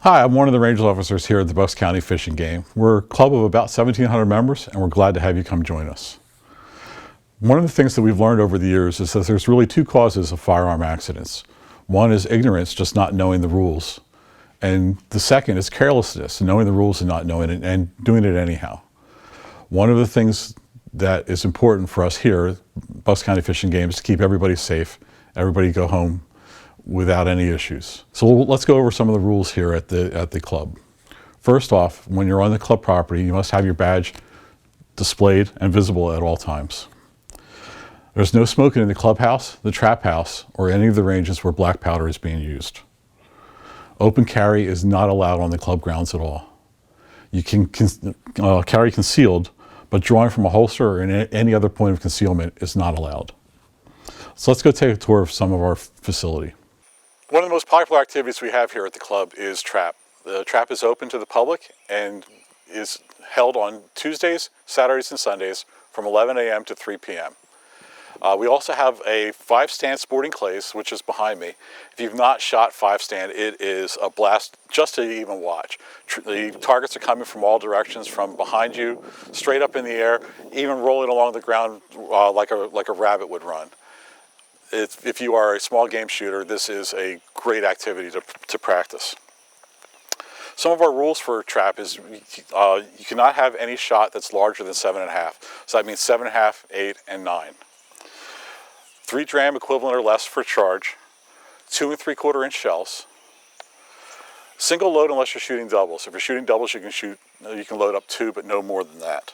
Hi, I'm one of the Rangers officers here at the Bucks County Fish and Game. We're a club of about 1,700 members, and we're glad to have you come join us. One of the things that we've learned over the years is that there's really two causes of firearm accidents. One is ignorance, just not knowing the rules. And the second is carelessness, knowing the rules and not knowing it and doing it anyhow. One of the things that is important for us here at Bucks County Fish and Game is to keep everybody safe, everybody go home without any issues. So let's go over some of the rules here at the club. First off, when you're on the club property, you must have your badge displayed and visible at all times. There's no smoking in the clubhouse, the trap house, or any of the ranges where black powder is being used. Open carry is not allowed on the club grounds at all. You can carry concealed, but drawing from a holster or any other point of concealment is not allowed. So let's go take a tour of some of our facility. One of the most popular activities we have here at the club is trap. The trap is open to the public and is held on Tuesdays, Saturdays, and Sundays from 11 a.m. to 3 p.m. We also have a 5-stand sporting clays, which is behind me. If you've not shot 5-stand, it is a blast just to even watch. The targets are coming from all directions, from behind you, straight up in the air, even rolling along the ground like a rabbit would run. If you are a small game shooter, this is a great activity to practice. Some of our rules for trap is you cannot have any shot that's larger than 7.5. So that means 7.5, 8, and 9. 3 dram equivalent or less for charge. 2 3/4 inch shells. Single load unless you're shooting doubles. If you're shooting doubles, you can load up 2, but no more than that.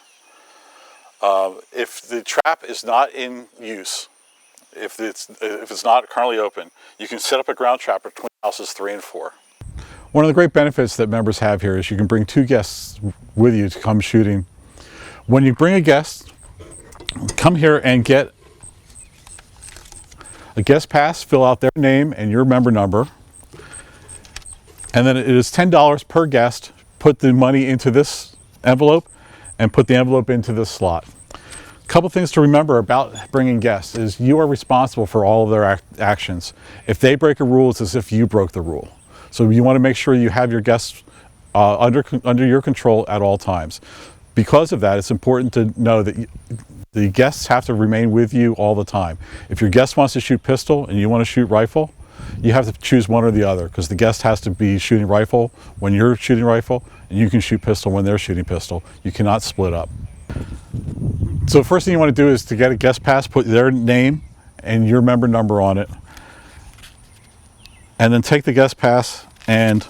If the trap is not in use, if it's not currently open, you can set up a ground trap between houses 3 and 4. One of the great benefits that members have here is you can bring 2 guests with you to come shooting. When you bring a guest, come here and get a guest pass, fill out their name and your member number, and then it is $10 per guest. Put the money into this envelope and put the envelope into this slot. A couple things to remember about bringing guests is you are responsible for all of their actions. If they break a rule, it's as if you broke the rule. So you want to make sure you have your guests under your control at all times. Because of that, it's important to know that the guests have to remain with you all the time. If your guest wants to shoot pistol and you want to shoot rifle, you have to choose one or the other, because the guest has to be shooting rifle when you're shooting rifle, and you can shoot pistol when they're shooting pistol. You cannot split up. So the first thing you want to do is to get a guest pass, put their name and your member number on it, and then take the guest pass and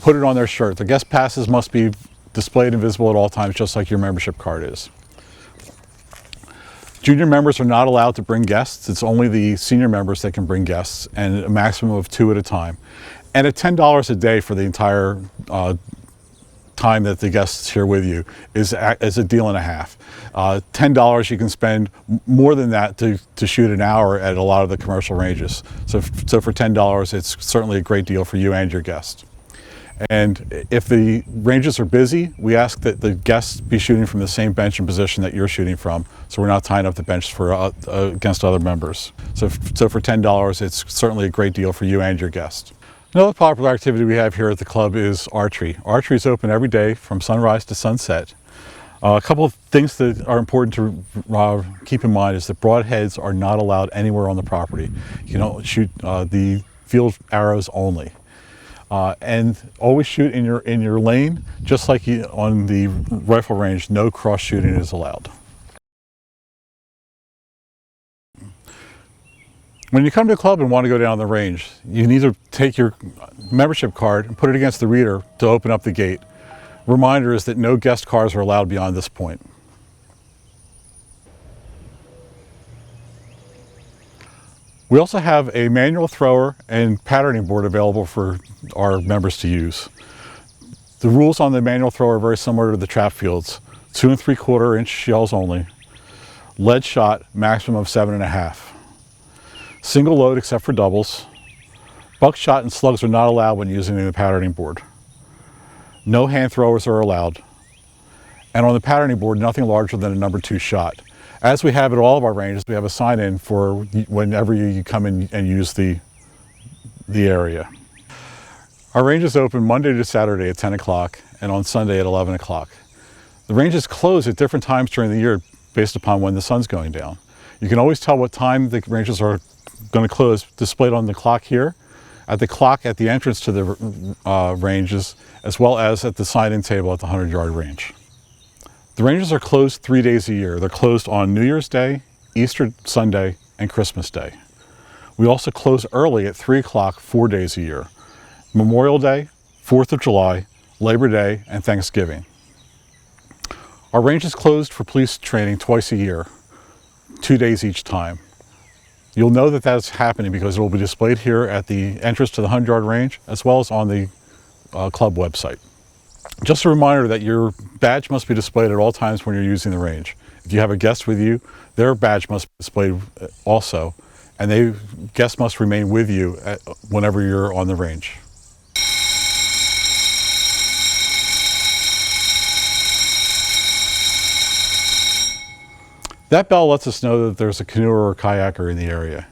put it on their shirt. The guest passes must be displayed and visible at all times, just like your membership card is. Junior members are not allowed to bring guests. It's only the senior members that can bring guests, and a maximum of 2 at a time. And at $10 a day for the entire time that the guest is here with you is a deal and a half. $10 you can spend more than that to shoot an hour at a lot of the commercial ranges. So for $10, it's certainly a great deal for you and your guest. And if the ranges are busy, we ask that the guests be shooting from the same bench and position that you're shooting from, so we're not tying up the bench against other members. So for $10, it's certainly a great deal for you and your guest. Another popular activity we have here at the club is archery. Archery is open every day from sunrise to sunset. A couple of things that are important to keep in mind is that broadheads are not allowed anywhere on the property. You can shoot the field arrows only. And always shoot in your lane, just like on the rifle range. No cross shooting is allowed. When you come to the club and want to go down the range, you need to take your membership card and put it against the reader to open up the gate. Reminder is that no guest cars are allowed beyond this point. We also have a manual thrower and patterning board available for our members to use. The rules on the manual thrower are very similar to the trap fields. 2 3/4 inch shells only. Lead shot, maximum of 7.5. Single load except for doubles. Buckshot and slugs are not allowed when using the patterning board. No hand throwers are allowed. And on the patterning board, nothing larger than a number 2 shot. As we have at all of our ranges, we have a sign-in for whenever you come in and use the area. Our range is open Monday to Saturday at 10 o'clock and on Sunday at 11 o'clock. The range is closed at different times during the year based upon when the sun's going down. You can always tell what time the ranges are going to close displayed on the clock here, at the clock at the entrance to the ranges, as well as at the sign-in table at the 100-yard range. The ranges are closed 3 days a year. They're closed on New Year's Day, Easter Sunday, and Christmas Day. We also close early at 3 o'clock 4 days a year. Memorial Day, 4th of July, Labor Day, and Thanksgiving. Our range is closed for police training twice a year, 2 days each time. You'll know that that's happening because it will be displayed here at the entrance to the 100-yard range, as well as on the club website. Just a reminder that your badge must be displayed at all times when you're using the range. If you have a guest with you, their badge must be displayed also, and the guest must remain with you whenever you're on the range. That bell lets us know that there's a canoe or a kayaker in the area.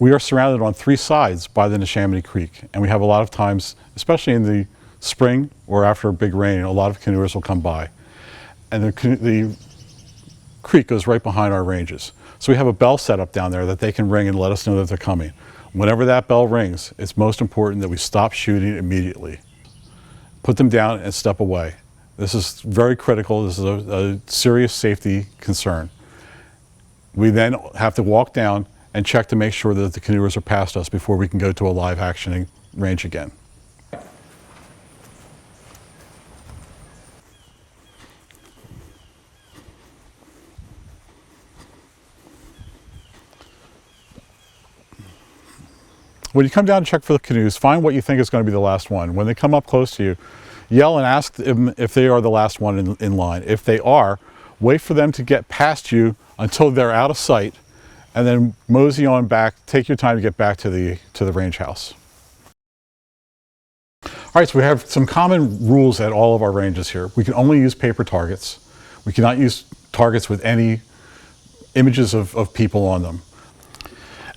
We are surrounded on 3 sides by the Neshaminy Creek, and we have a lot of times, especially in the spring or after a big rain, a lot of canoers will come by. And the creek goes right behind our ranges. So we have a bell set up down there that they can ring and let us know that they're coming. Whenever that bell rings, it's most important that we stop shooting immediately. Put them down and step away. This is very critical. This is a serious safety concern. We then have to walk down and check to make sure that the canoers are past us before we can go to a live action range again. When you come down to check for the canoes, find what you think is going to be the last one. When they come up close to you, yell and ask them if they are the last one in line. If they are, wait for them to get past you until they're out of sight, and then mosey on back. Take your time to get back to the range house. All right, so we have some common rules at all of our ranges here. We can only use paper targets. We cannot use targets with any images of people on them.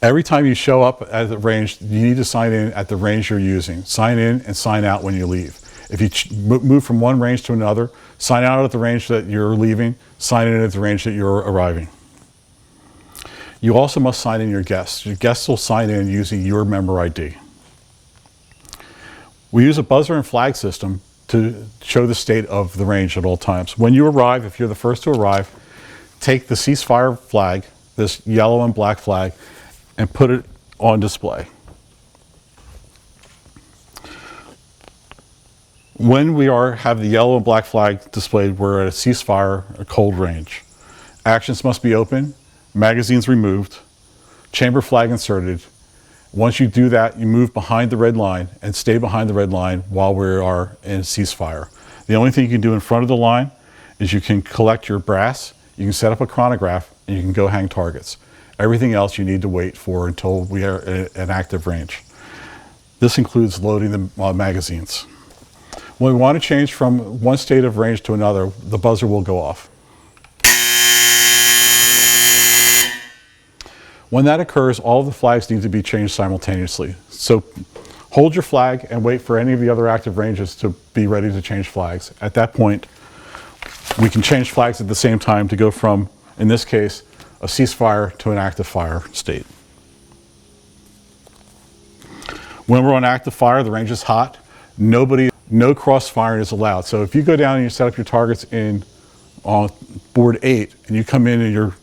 Every time you show up at the range, you need to sign in at the range you're using. Sign in and sign out when you leave. If you move from one range to another, sign out at the range that you're leaving, sign in at the range that you're arriving. You also must sign in your guests. Your guests will sign in using your member ID. We use a buzzer and flag system to show the state of the range at all times. When you arrive, if you're the first to arrive, take the Ceasefire flag, this yellow and black flag, and put it on display. When we have the yellow and black flag displayed, we're at a ceasefire, a cold range. Actions must be open, magazines removed, chamber flag inserted. Once you do that, you move behind the red line and stay behind the red line while we are in ceasefire. The only thing you can do in front of the line is you can collect your brass, you can set up a chronograph, and you can go hang targets. Everything else you need to wait for until we are at an active range. This includes loading the magazines. When we want to change from one state of range to another, the buzzer will go off. When that occurs, all of the flags need to be changed simultaneously. So hold your flag and wait for any of the other active ranges to be ready to change flags. At that point, we can change flags at the same time to go from, in this case, a ceasefire to an active fire state. When we're on active fire, the range is hot. No cross firing is allowed. So if you go down and you set up your targets on board 8 and you come in and your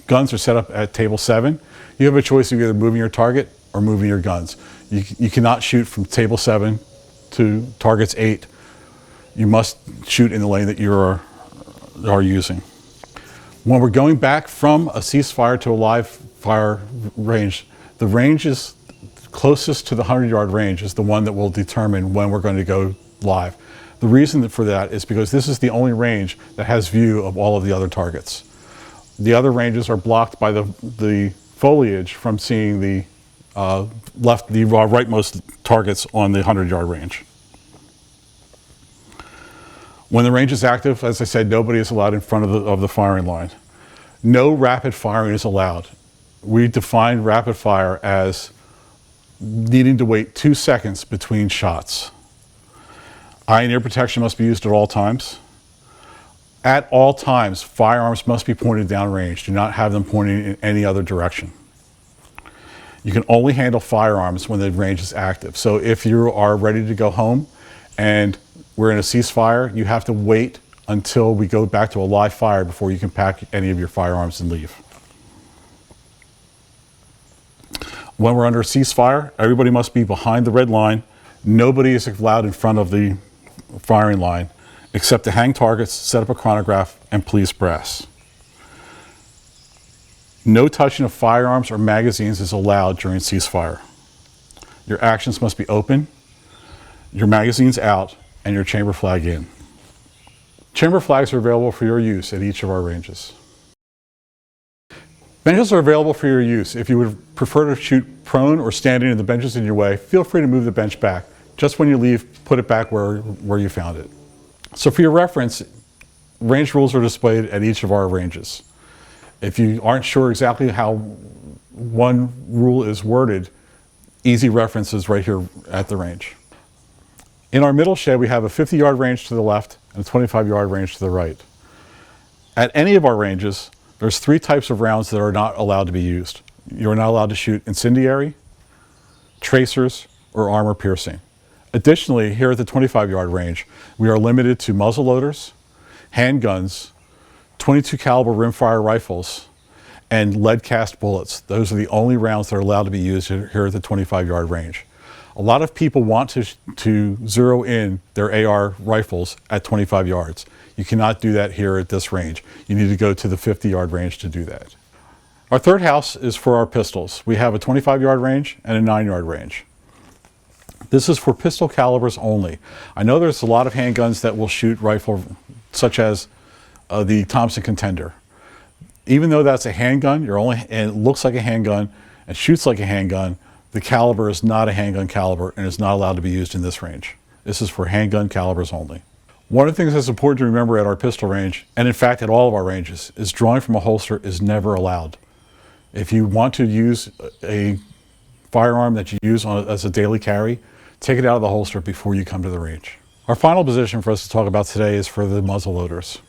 guns are set up at table 7, you have a choice of either moving your target or moving your guns. You cannot shoot from table 7 to targets 8. You must shoot in the lane that you are using. When we're going back from a ceasefire to a live fire range, the range is closest to the 100-yard range is the one that will determine when we're going to go live. The reason for that is because this is the only range that has view of all of the other targets. The other ranges are blocked by the foliage from seeing the rightmost targets on the 100-yard range. When the range is active, as I said, nobody is allowed in front of the firing line. No rapid firing is allowed. We define rapid fire as needing to wait 2 seconds between shots. Eye and ear protection must be used at all times. At all times, firearms must be pointed downrange. Do not have them pointing in any other direction. You can only handle firearms when the range is active. So if you are ready to go home and we're in a ceasefire, you have to wait until we go back to a live fire before you can pack any of your firearms and leave. When we're under ceasefire, everybody must be behind the red line. Nobody is allowed in front of the firing line except to hang targets, set up a chronograph, and police brass. No touching of firearms or magazines is allowed during ceasefire. Your actions must be open, your magazines out, and your chamber flag in. Chamber flags are available for your use at each of our ranges. Benches are available for your use. If you would prefer to shoot prone or standing and the bench is in your way, feel free to move the bench back. Just when you leave, put it back where you found it. So for your reference, range rules are displayed at each of our ranges. If you aren't sure exactly how one rule is worded, easy reference is right here at the range. In our middle shed, we have a 50-yard range to the left and a 25-yard range to the right. At any of our ranges, there's 3 types of rounds that are not allowed to be used. You're not allowed to shoot incendiary, tracers, or armor piercing. Additionally, here at the 25-yard range, we are limited to muzzleloaders, handguns, 22 caliber rimfire rifles, and lead cast bullets. Those are the only rounds that are allowed to be used here at the 25-yard range. A lot of people want to zero in their AR rifles at 25 yards. You cannot do that here at this range. You need to go to the 50-yard range to do that. Our third house is for our pistols. We have a 25-yard range and a 9-yard range. This is for pistol calibers only. I know there's a lot of handguns that will shoot rifle, such as the Thompson Contender. Even though that's a handgun, and it looks like a handgun and shoots like a handgun, the caliber is not a handgun caliber and is not allowed to be used in this range. This is for handgun calibers only. One of the things that's important to remember at our pistol range, and in fact at all of our ranges, is drawing from a holster is never allowed. If you want to use a firearm that you use as a daily carry, take it out of the holster before you come to the range. Our final position for us to talk about today is for the muzzleloaders.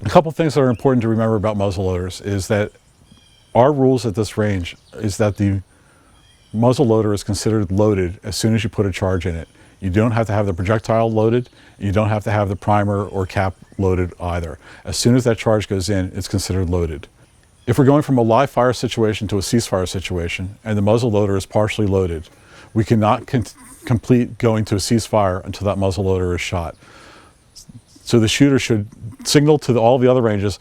A couple things that are important to remember about muzzleloaders is that our rules at this range is that the muzzleloader is considered loaded as soon as you put a charge in it. You don't have to have the projectile loaded. You don't have to have the primer or cap loaded either. As soon as that charge goes in, it's considered loaded. If we're going from a live fire situation to a ceasefire situation and the muzzleloader is partially loaded, we cannot complete going to a ceasefire until that muzzleloader is shot. So the shooter should signal to all the other ranges,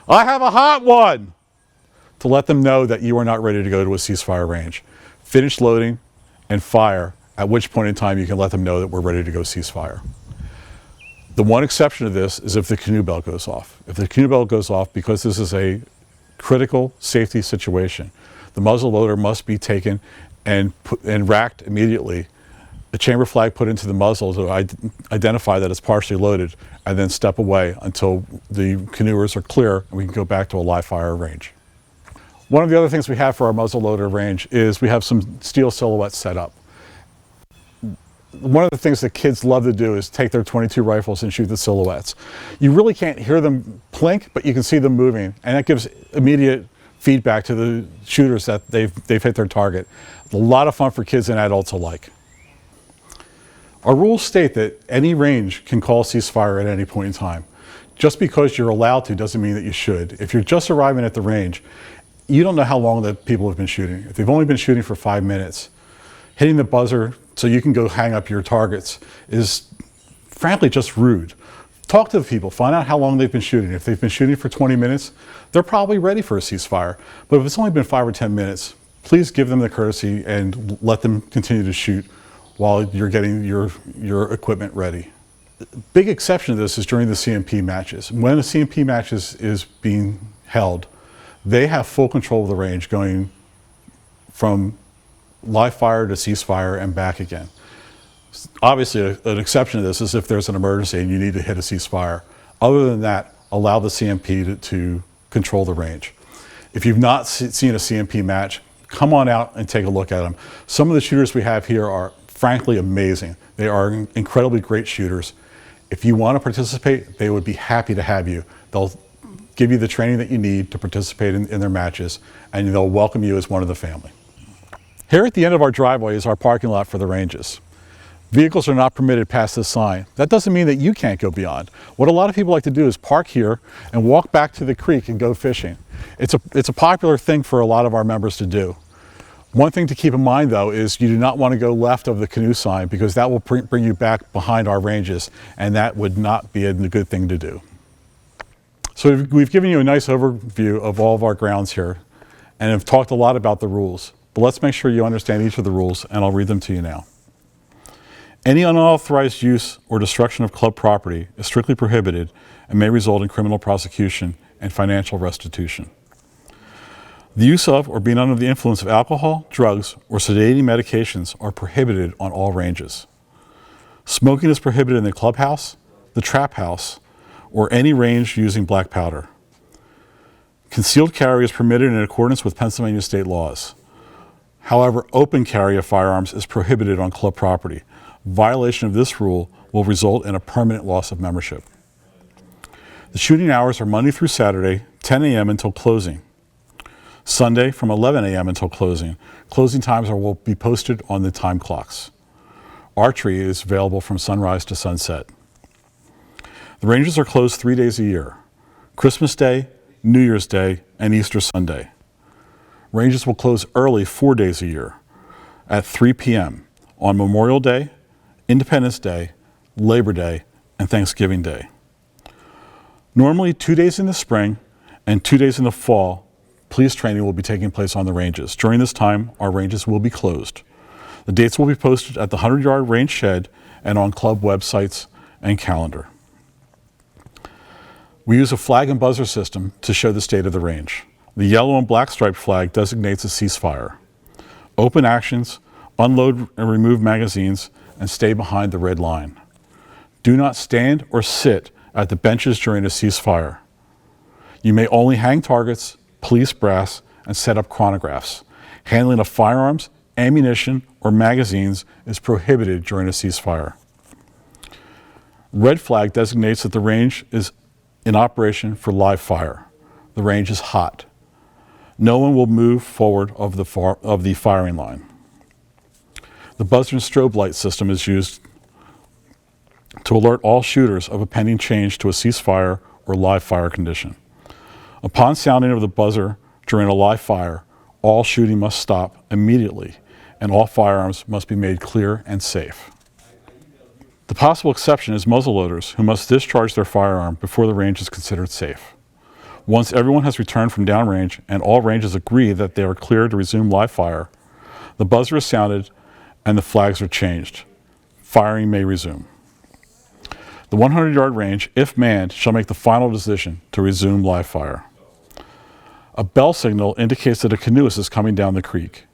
"I have a hot one," to let them know that you are not ready to go to a ceasefire range. Finish loading and fire, at which point in time you can let them know that we're ready to go ceasefire. The one exception to this is if the canoe bell goes off. If the canoe bell goes off, because this is a critical safety situation, the muzzleloader must be taken and racked immediately, a chamber flag put into the muzzle to identify that it's partially loaded, and then step away until the canoers are clear and we can go back to a live fire range. One of the other things we have for our muzzleloader range is we have some steel silhouettes set up. One of the things that kids love to do is take their .22 rifles and shoot the silhouettes. You really can't hear them plink, but you can see them moving, and that gives immediate feedback to the shooters that they've hit their target. A lot of fun for kids and adults alike. Our rules state that any range can call ceasefire at any point in time. Just because you're allowed to doesn't mean that you should. If you're just arriving at the range, you don't know how long that people have been shooting. If they've only been shooting for 5 minutes, hitting the buzzer so you can go hang up your targets is frankly just rude. Talk to the people, find out how long they've been shooting. If they've been shooting for 20 minutes, they're probably ready for a ceasefire. But if it's only been 5 or 10 minutes, please give them the courtesy and let them continue to shoot while you're getting your equipment ready. Big exception to this is during the CMP matches. When a CMP match is being held, they have full control of the range going from live fire to ceasefire and back again. Obviously, an exception to this is if there's an emergency and you need to hit a ceasefire. Other than that, allow the CMP to control the range. If you've not seen a CMP match, come on out and take a look at them. Some of the shooters we have here are frankly amazing. They are incredibly great shooters. If you want to participate, they would be happy to have you. They'll give you the training that you need to participate in their matches, and they'll welcome you as one of the family. Here at the end of our driveway is our parking lot for the ranges. Vehicles are not permitted past this sign. That doesn't mean that you can't go beyond. What a lot of people like to do is park here and walk back to the creek and go fishing. It's a popular thing for a lot of our members to do. One thing to keep in mind though is you do not want to go left of the canoe sign, because that will bring you back behind our ranges, and that would not be a good thing to do. So we've given you a nice overview of all of our grounds here and have talked a lot about the rules, but let's make sure you understand each of the rules, and I'll read them to you now. Any unauthorized use or destruction of club property is strictly prohibited and may result in criminal prosecution and financial restitution. The use of or being under the influence of alcohol, drugs, or sedating medications are prohibited on all ranges. Smoking is prohibited in the clubhouse, the trap house, or any range using black powder. Concealed carry is permitted in accordance with Pennsylvania state laws. However, open carry of firearms is prohibited on club property. Violation of this rule will result in a permanent loss of membership. The shooting hours are Monday through Saturday, 10 a.m. until closing. Sunday from 11 a.m. until closing. Closing times will be posted on the time clocks. Archery is available from sunrise to sunset. The ranges are closed 3 days a year: Christmas Day, New Year's Day, and Easter Sunday. Ranges will close early 4 days a year at 3 p.m. on Memorial Day, Independence Day, Labor Day, and Thanksgiving Day. Normally 2 days in the spring and 2 days in the fall, police training will be taking place on the ranges. During this time, our ranges will be closed. The dates will be posted at the 100-yard range shed and on club websites and calendar. We use a flag and buzzer system to show the state of the range. The yellow and black striped flag designates a ceasefire. Open actions, unload and remove magazines, and stay behind the red line. Do not stand or sit at the benches during a ceasefire. You may only hang targets, police brass, and set up chronographs. Handling of firearms, ammunition, or magazines is prohibited during a ceasefire. Red flag designates that the range is in operation for live fire. The range is hot. No one will move forward of the firing line. The buzzer and strobe light system is used to alert all shooters of a pending change to a ceasefire or live fire condition. Upon sounding of the buzzer during a live fire, all shooting must stop immediately, and all firearms must be made clear and safe. The possible exception is muzzleloaders, who must discharge their firearm before the range is considered safe. Once everyone has returned from downrange and all ranges agree that they are clear to resume live fire, the buzzer is sounded and the flags are changed. Firing may resume. The 100-yard range, if manned, shall make the final decision to resume live fire. A bell signal indicates that a canoeist is coming down the creek.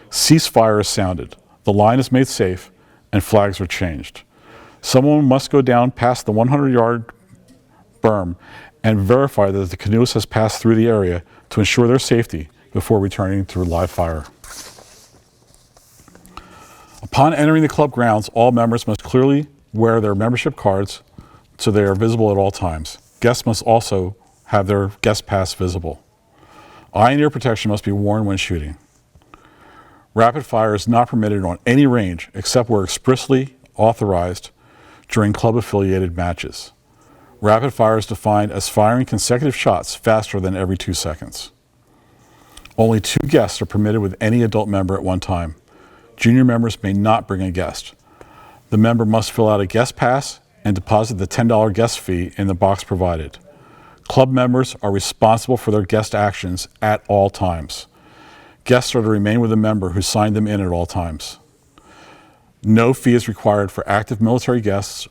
Ceasefire is sounded. The line is made safe and flags are changed. Someone must go down past the 100-yard berm and verify that the canoeist has passed through the area to ensure their safety before returning to live fire. Upon entering the club grounds, all members must clearly wear their membership cards so they are visible at all times. Guests must also have their guest pass visible. Eye and ear protection must be worn when shooting. Rapid fire is not permitted on any range except where expressly authorized during club-affiliated matches. Rapid fire is defined as firing consecutive shots faster than every 2 seconds. Only 2 guests are permitted with any adult member at one time. Junior members may not bring a guest. The member must fill out a guest pass and deposit the $10 guest fee in the box provided. Club members are responsible for their guest actions at all times. Guests are to remain with the member who signed them in at all times. No fee is required for active military guests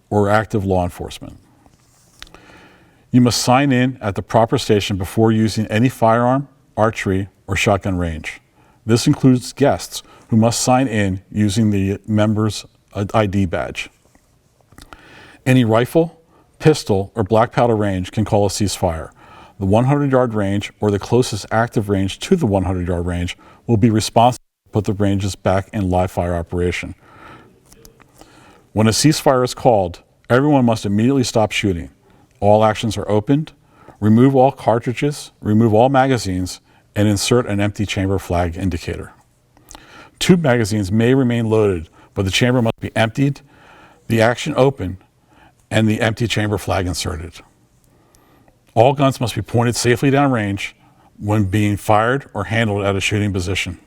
or active law enforcement. You must sign in at the proper station before using any firearm, archery, or shotgun range. This includes guests who must sign in using the member's ID badge. Any rifle, pistol, or black powder range can call a ceasefire. the 100-yard range or the closest active range to the 100-yard range will be responsible to put the ranges back in live fire operation. When a ceasefire is called, everyone must immediately stop shooting. All actions are opened. Remove all cartridges, remove all magazines, and insert an empty chamber flag indicator. Two magazines may remain loaded, but the chamber must be emptied, the action open, and the empty chamber flag inserted. All guns must be pointed safely downrange when being fired or handled at a shooting position.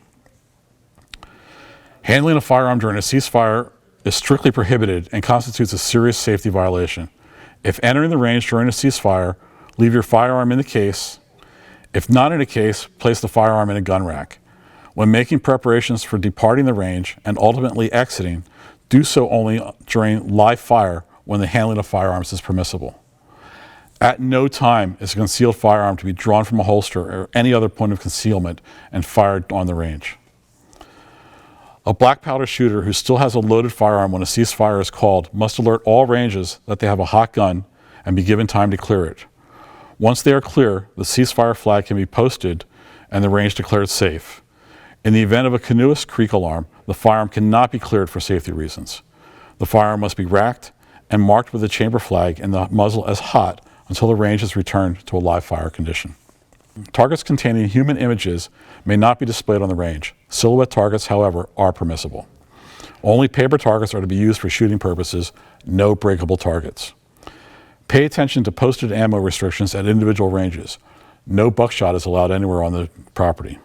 Handling a firearm during a ceasefire is strictly prohibited and constitutes a serious safety violation. If entering the range during a ceasefire, leave your firearm in the case. If not in a case, place the firearm in a gun rack. When making preparations for departing the range and ultimately exiting, do so only during live fire when the handling of firearms is permissible. At no time is a concealed firearm to be drawn from a holster or any other point of concealment and fired on the range. A black powder shooter who still has a loaded firearm when a ceasefire is called must alert all ranges that they have a hot gun and be given time to clear it. Once they are clear, the ceasefire flag can be posted and the range declared safe. In the event of a canoeist creek alarm, the firearm cannot be cleared for safety reasons. The firearm must be racked and marked with the chamber flag and the muzzle as hot until the range is returned to a live fire condition. Targets containing human images may not be displayed on the range. Silhouette targets, however, are permissible. Only paper targets are to be used for shooting purposes, no breakable targets. Pay attention to posted ammo restrictions at individual ranges. No buckshot is allowed anywhere on the property.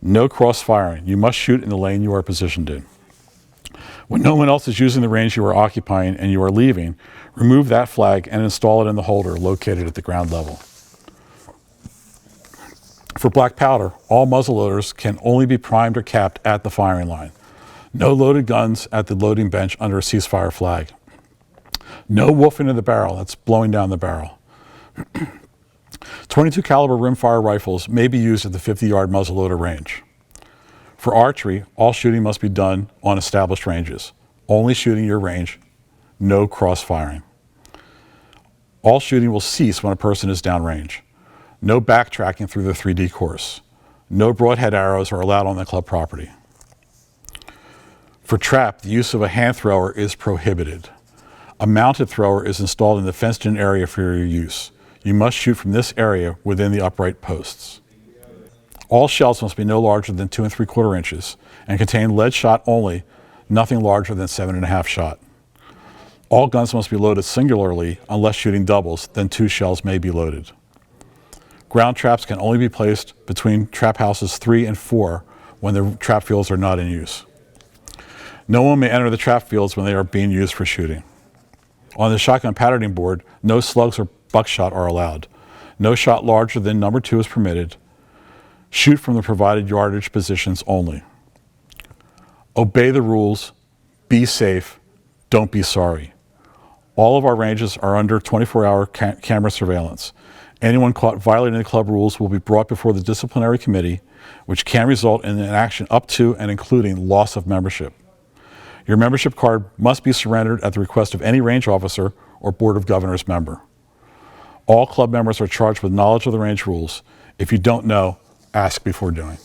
No cross-firing. You must shoot in the lane you are positioned in. When no one else is using the range you are occupying and you are leaving, remove that flag and install it in the holder located at the ground level. For black powder, all muzzleloaders can only be primed or capped at the firing line. No loaded guns at the loading bench under a ceasefire flag. No wolfing of the barrel, that's blowing down the barrel. 22 caliber rimfire rifles may be used at the 50-yard muzzleloader range. For archery, all shooting must be done on established ranges. Only shooting your range, no cross-firing. All shooting will cease when a person is downrange. No backtracking through the 3D course. No broadhead arrows are allowed on the club property. For trap, the use of a hand thrower is prohibited. A mounted thrower is installed in the fenced-in area for your use. You must shoot from this area within the upright posts. All shells must be no larger than 2 3/4 inches and contain lead shot only, nothing larger than 7.5 shot. All guns must be loaded singularly unless shooting doubles, then 2 shells may be loaded. Ground traps can only be placed between trap houses 3 and 4 when the trap fields are not in use. No one may enter the trap fields when they are being used for shooting. On the shotgun patterning board, no slugs or buckshot are allowed. No shot larger than number 2 is permitted. Shoot from the provided yardage positions only. Obey the rules. Be safe. Don't be sorry. All of our ranges are under 24-hour camera surveillance. Anyone caught violating the club rules will be brought before the disciplinary committee, which can result in an action up to and including loss of membership. Your membership card must be surrendered at the request of any range officer or Board of Governors member. All club members are charged with knowledge of the range rules. If you don't know, ask before doing.